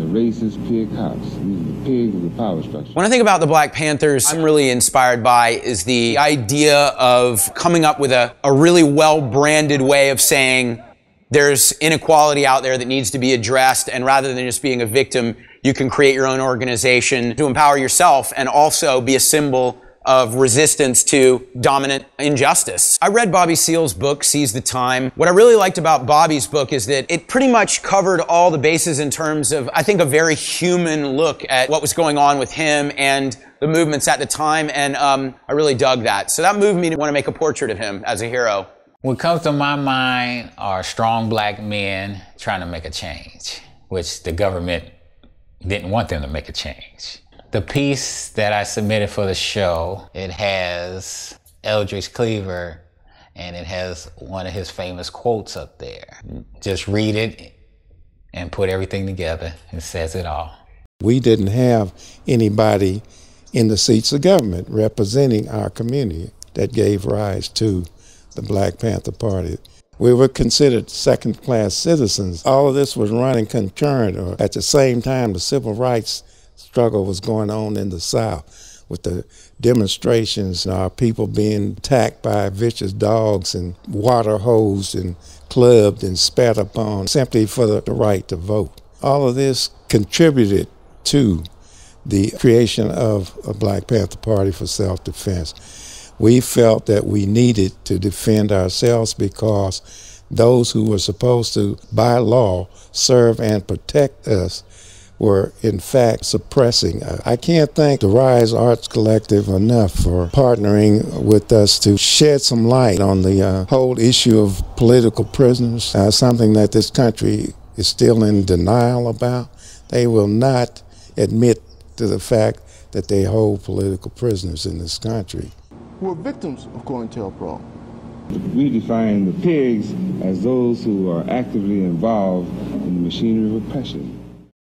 racist pig cops. These are the pigs of the power structure. When I think about the Black Panthers, I'm really inspired by is the idea of coming up with a really well-branded way of saying there's inequality out there that needs to be addressed, and rather than just being a victim, you can create your own organization to empower yourself and also be a symbol of resistance to dominant injustice. I read Bobby Seale's book, Seize the Time. What I really liked about Bobby's book is that it pretty much covered all the bases in terms of, I think, a very human look at what was going on with him and the movements at the time, and I really dug that. So that moved me to want to make a portrait of him as a hero. What comes to my mind are strong black men trying to make a change, which the government didn't want them to make a change. The piece that I submitted for the show, it has Eldridge Cleaver, and it has one of his famous quotes up there. Just read it and put everything together. It says it all. We didn't have anybody in the seats of government representing our community that gave rise to the Black Panther Party. We were considered second-class citizens. All of this was running concurrent, or at the same time the civil rights struggle was going on in the South with the demonstrations, our people being attacked by vicious dogs and water hosed and clubbed and spat upon simply for the right to vote. All of this contributed to the creation of a Black Panther Party for self-defense. We felt that we needed to defend ourselves because those who were supposed to, by law, serve and protect us were in fact suppressing us. I can't thank the Rise Arts Collective enough for partnering with us to shed some light on the whole issue of political prisoners, something that this country is still in denial about. They will not admit to the fact that they hold political prisoners in this country. Who are victims of COINTELPRO. We define the pigs as those who are actively involved in the machinery of oppression.